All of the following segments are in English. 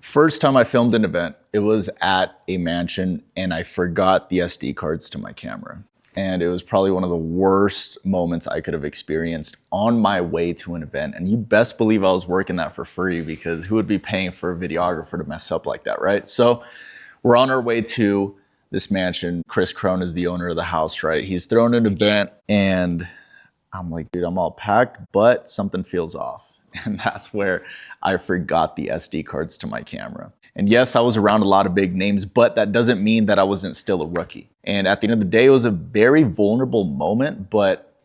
First time I filmed an event, it was at a mansion and I forgot the SD cards to my camera. And it was probably one of the worst moments I could have experienced on my way to an event. And you best believe I was working that for free, because who would be paying for a videographer to mess up like that, right? So we're on our way to this mansion. Chris Crone is the owner of the house, right? He's throwing an event and I'm like, dude, I'm all packed, but something feels off. And that's where I forgot the SD cards to my camera. And yes, I was around a lot of big names, but that doesn't mean that I wasn't still a rookie. And at the end of the day, it was a very vulnerable moment, but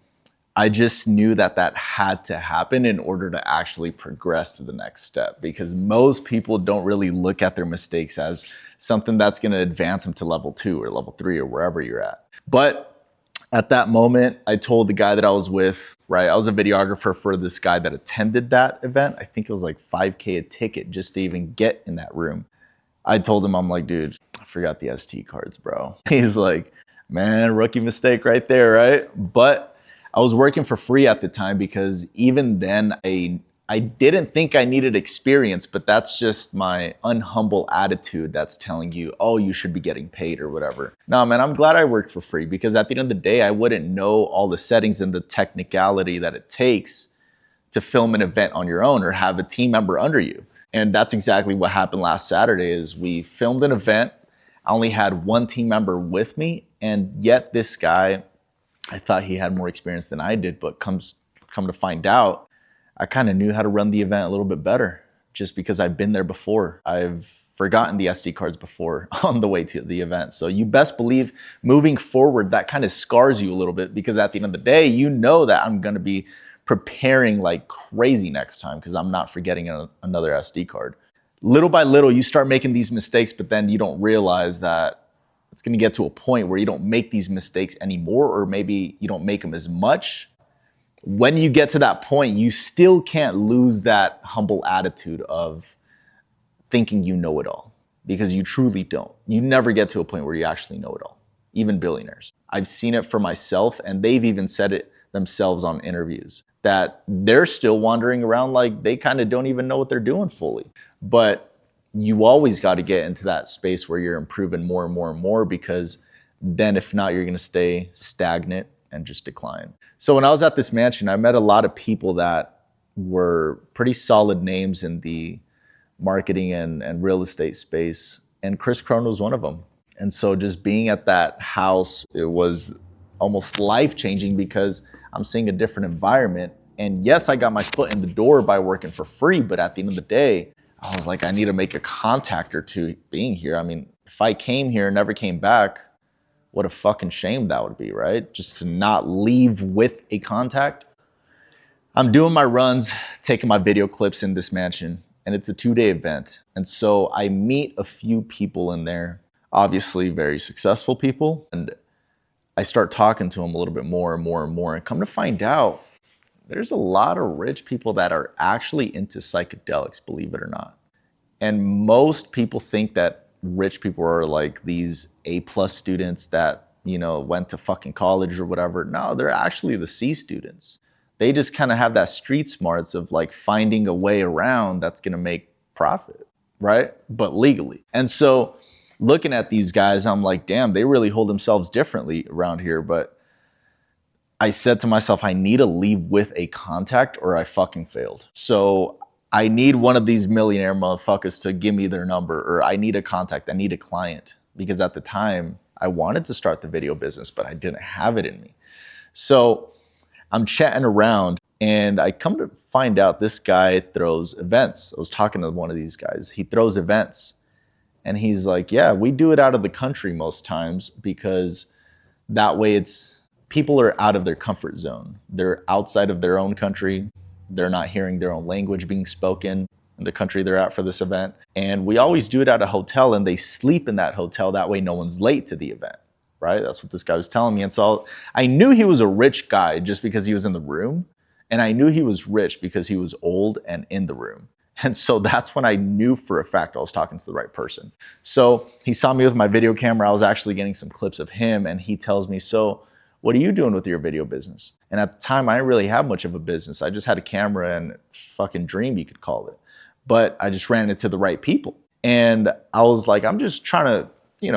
I just knew that that had to happen in order to actually progress to the next step, because most people don't really look at their mistakes as something that's going to advance them to level 2 or level 3 or wherever you're at. But at that moment, I told the guy that I was with, right? I was a videographer for this guy that attended that event. I think it was like $5K a ticket just to even get in that room. I told him, I'm like, dude, I forgot the SD cards, bro. He's like, man, rookie mistake right there, right? But I was working for free at the time, because even then I didn't think I needed experience, but that's just my unhumble attitude that's telling you, oh, you should be getting paid or whatever. No, man, I'm glad I worked for free, because at the end of the day, I wouldn't know all the settings and the technicality that it takes to film an event on your own or have a team member under you. And that's exactly what happened last Saturday. Is we filmed an event. I only had one team member with me, and yet this guy, I thought he had more experience than I did, but come to find out, I kind of knew how to run the event a little bit better, just because I've been there before. I've forgotten the SD cards before on the way to the event. So you best believe moving forward, that kind of scars you a little bit, because at the end of the day, you know that I'm going to be preparing like crazy next time, because I'm not forgetting another SD card. Little by little, you start making these mistakes, but then you don't realize that it's going to get to a point where you don't make these mistakes anymore, or maybe you don't make them as much. When you get to that point, you still can't lose that humble attitude of thinking you know it all, because you truly don't. You never get to a point where you actually know it all, even billionaires. I've seen it for myself, and they've even said it themselves on interviews, that they're still wandering around like they kind of don't even know what they're doing fully. But you always got to get into that space where you're improving more and more and more, because then if not, you're going to stay stagnant and just decline. So when I was at this mansion, I met a lot of people that were pretty solid names in the marketing and real estate space. And Chris Crone was one of them. And so just being at that house, it was almost life-changing, because I'm seeing a different environment. And yes, I got my foot in the door by working for free, but at the end of the day, I was like, I need to make a contact or two being here. I mean, if I came here and never came back, what a fucking shame that would be, right? Just to not leave with a contact. I'm doing my runs, taking my video clips in this mansion, and it's a 2-day event. And so I meet a few people in there, obviously very successful people, and I start talking to them a little bit more and more and more, and come to find out, there's a lot of rich people that are actually into psychedelics, believe it or not. And most people think that rich people are like these A+ students that, you know, went to fucking college or whatever. No, they're actually the C students. They just kind of have that street smarts of like finding a way around that's going to make profit, right? But legally. And so looking at these guys, I'm like, damn, they really hold themselves differently around here. But I said to myself, I need to leave with a contact or I fucking failed. So I need one of these millionaire motherfuckers to give me their number, or I need a contact, I need a client. Because at the time, I wanted to start the video business, but I didn't have it in me. So I'm chatting around, and I come to find out this guy throws events. I was talking to one of these guys. He throws events, and he's like, yeah, we do it out of the country most times, because that way people are out of their comfort zone. They're outside of their own country. They're not hearing their own language being spoken in the country they're at for this event. And we always do it at a hotel, and they sleep in that hotel. That way no one's late to the event, right? That's what this guy was telling me. And so I knew he was a rich guy just because he was in the room. And I knew he was rich because he was old and in the room. And so that's when I knew for a fact I was talking to the right person. So he saw me with my video camera. I was actually getting some clips of him, and he tells me, so what are you doing with your video business? And at the time, I didn't really have much of a business. I just had a camera and fucking dream, you could call it. but I just ran into the right people. And I was like, I'm just trying to,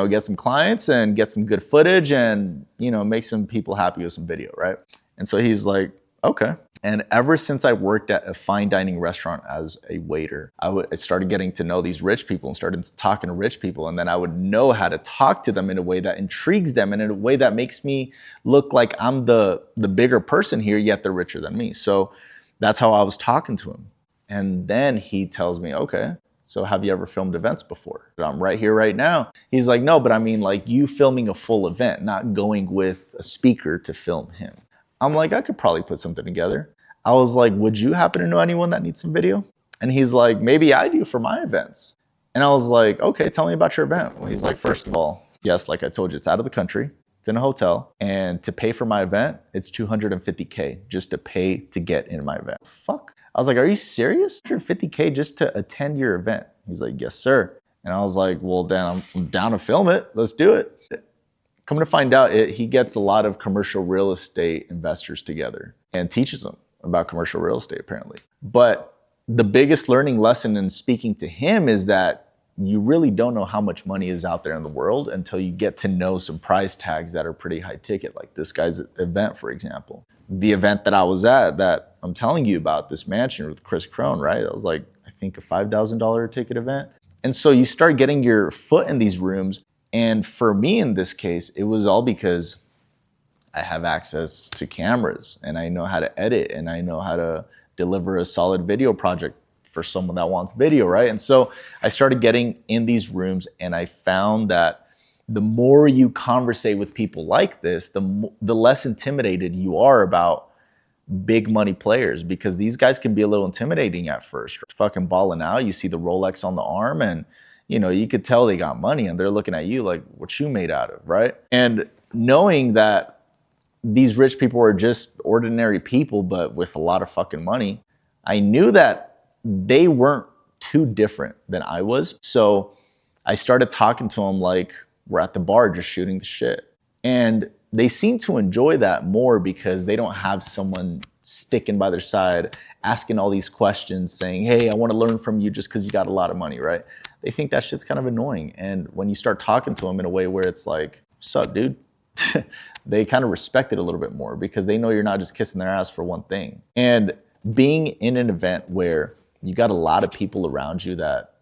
get some clients and get some good footage and, make some people happy with some video, right? And so he's like, okay. And ever since I worked at a fine dining restaurant as a waiter, I started getting to know these rich people and started talking to rich people. And then I would know how to talk to them in a way that intrigues them and in a way that makes me look like I'm the bigger person here, yet they're richer than me. So that's how I was talking to him. And then he tells me, okay, so have you ever filmed events before? I'm right here, right now. He's like, no, but I mean like you filming a full event, not going with a speaker to film him. I'm like, I could probably put something together. I was like, would you happen to know anyone that needs some video? And he's like, maybe I do for my events. And I was like, okay, tell me about your event. Well, he's like, first of all, yes, like I told you, it's out of the country. It's in a hotel. And to pay for my event, it's $250K just to pay to get in my event. Fuck. I was like, are you serious? $250K just to attend your event? He's like, yes, sir. And I was like, well, Dan, I'm down to film it. Let's do it. Come to find out, he gets a lot of commercial real estate investors together and teaches them about commercial real estate, apparently. But the biggest learning lesson in speaking to him is that you really don't know how much money is out there in the world until you get to know some price tags that are pretty high ticket, like this guy's event, for example. The event that I was at that I'm telling you about, this mansion with Chris Crone, right? That was like, I think a $5,000 ticket event. And so you start getting your foot in these rooms. And for me in this case, it was all because I have access to cameras and I know how to edit and I know how to deliver a solid video project for someone that wants video, right? And so I started getting in these rooms and I found that the more you conversate with people like this, the less intimidated you are about big money players, because these guys can be a little intimidating at first. Fucking balling out, you see the Rolex on the arm and you could tell they got money and they're looking at you like, what you made out of, right? And knowing that these rich people are just ordinary people, but with a lot of fucking money, I knew that they weren't too different than I was. So I started talking to them like we're at the bar just shooting the shit. And they seem to enjoy that more because they don't have someone sticking by their side, asking all these questions, saying, hey, I want to learn from you just because you got a lot of money, right? They think that shit's kind of annoying. And when you start talking to them in a way where it's like, sup, dude? They kind of respect it a little bit more because they know you're not just kissing their ass for one thing. And being in an event where you got a lot of people around you that,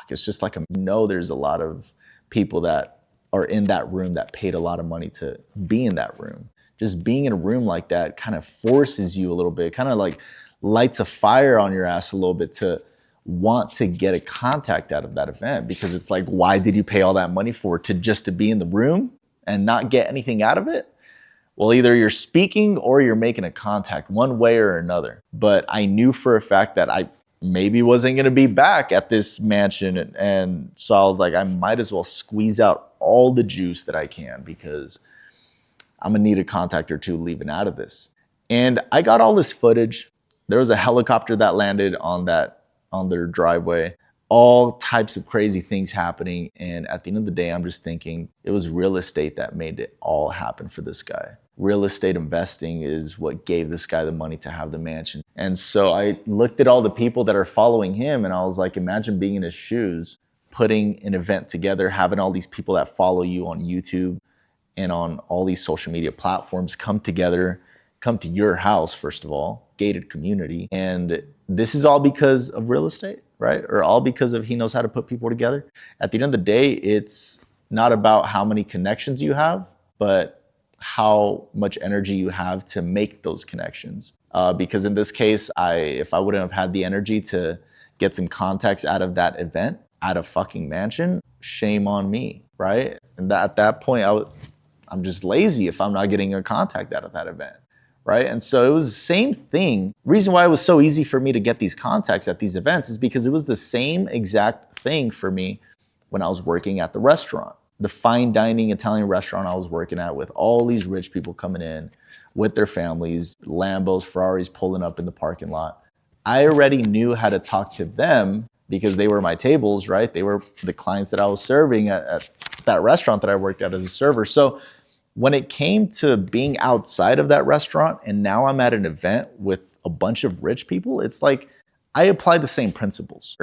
it's just like, there's a lot of people that are in that room that paid a lot of money to be in that room. Just being in a room like that kind of forces you a little bit, kind of like lights a fire on your ass a little bit to want to get a contact out of that event, because it's like, why did you pay all that money for just to be in the room and not get anything out of it? Well, either you're speaking or you're making a contact one way or another. But I knew for a fact that I maybe wasn't going to be back at this mansion. And so I was like, I might as well squeeze out all the juice that I can, because I'm going to need a contact or two leaving out of this. And I got all this footage. There was a helicopter that landed on their driveway, all types of crazy things happening. And at the end of the day, I'm just thinking it was real estate that made it all happen for this guy. Real estate investing is what gave this guy the money to have the mansion. And so I looked at all the people that are following him and I was like, imagine being in his shoes, putting an event together, having all these people that follow you on YouTube and on all these social media platforms come together, come to your house, first of all, gated community. And this is all because of real estate, right? Or all because of he knows how to put people together. At the end of the day, it's not about how many connections you have, but how much energy you have to make those connections. Because in this case, if I wouldn't have had the energy to get some contacts out of that event, out of fucking mansion, shame on me, right? And at that point, I'm just lazy if I'm not getting a contact out of that event, right? And so it was the same thing. The reason why it was so easy for me to get these contacts at these events is because it was the same exact thing for me when I was working at the restaurant. The fine dining Italian restaurant I was working at, with all these rich people coming in with their families, Lambos, Ferraris pulling up in the parking lot. I already knew how to talk to them because they were my tables, right? They were the clients that I was serving at that restaurant that I worked at as a server. So when it came to being outside of that restaurant and now I'm at an event with a bunch of rich people, it's like I apply the same principles.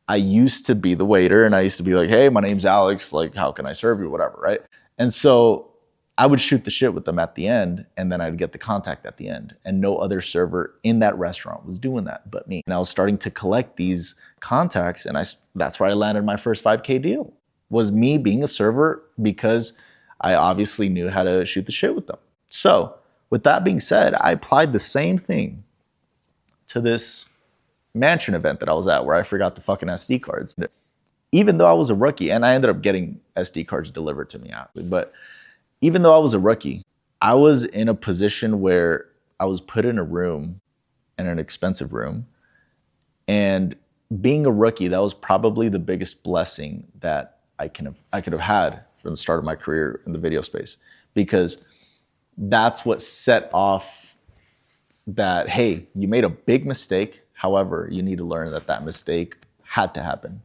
I used to be the waiter and I used to be like, hey, my name's Alex, like, how can I serve you, whatever, right? And so I would shoot the shit with them at the end, and then I'd get the contact at the end. And no other server in that restaurant was doing that but me. And I was starting to collect these contacts, and that's where I landed my first 5K deal, was me being a server, because I obviously knew how to shoot the shit with them. So with that being said, I applied the same thing to this mansion event that I was at where I forgot the fucking SD cards. Even though I was a rookie, and I ended up getting SD cards delivered to me after, but even though I was a rookie, I was in a position where I was put in a room, in an expensive room. And being a rookie, that was probably the biggest blessing that I could have had from the start of my career in the video space, because that's what set off that, hey, you made a big mistake. However, you need to learn that that mistake had to happen.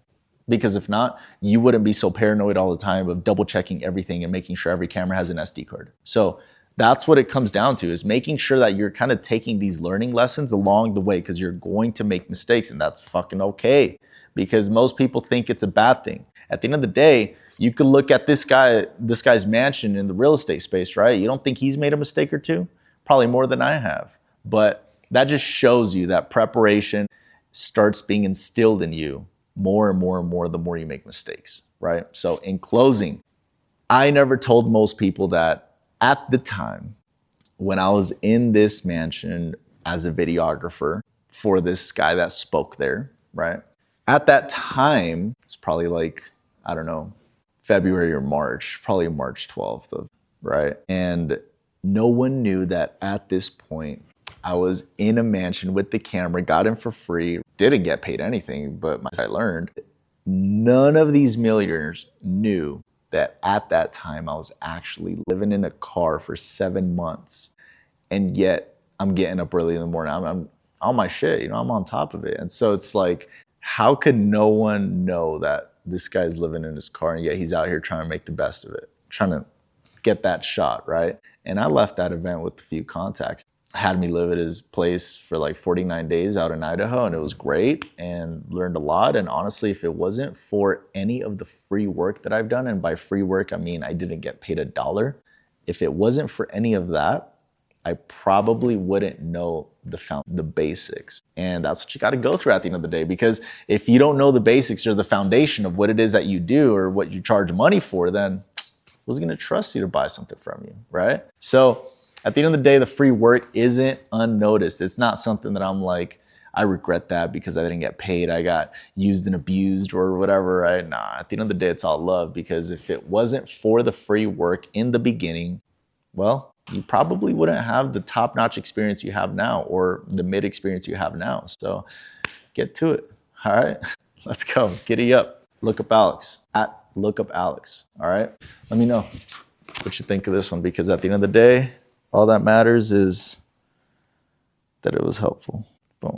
Because if not, you wouldn't be so paranoid all the time of double checking everything and making sure every camera has an SD card. So that's what it comes down to, is making sure that you're kind of taking these learning lessons along the way, because you're going to make mistakes, and that's fucking okay, because most people think it's a bad thing. At the end of the day, you could look at this guy's mansion in the real estate space, right? You don't think he's made a mistake or two? Probably more than I have. But that just shows you that preparation starts being instilled in you more and more and more the more you make mistakes, right? So in closing, I never told most people that at the time when I was in this mansion as a videographer for this guy that spoke there, right? At that time, it's probably like, I don't know, February or March, probably March 12th, right? And no one knew that at this point, I was in a mansion with the camera, got in for free, didn't get paid anything, but I learned. None of these millionaires knew that at that time I was actually living in a car for 7 months. And yet I'm getting up early in the morning. I'm on my shit, I'm on top of it. And so it's like, how could no one know that this guy's living in his car and yet he's out here trying to make the best of it, trying to get that shot, right? And I left that event with a few contacts. Had me live at his place for like 49 days out in Idaho, and it was great and learned a lot. And honestly, if it wasn't for any of the free work that I've done, and by free work, I mean I didn't get paid $1. If it wasn't for any of that, I probably wouldn't know the basics. And that's what you got to go through at the end of the day, because if you don't know the basics or the foundation of what it is that you do or what you charge money for, then who's going to trust you to buy something from you, right? So at the end of the day, the free work isn't unnoticed. It's not something that I'm like, I regret that because I didn't get paid, I got used and abused or whatever, right? Nah, at the end of the day, it's all love, because if it wasn't for the free work in the beginning, well, you probably wouldn't have the top-notch experience you have now or the mid experience you have now. So get to it, all right? Let's go, giddy up. Look up Alex, at Look Up Alex, all right? Let me know what you think of this one, because at the end of the day, all that matters is that it was helpful.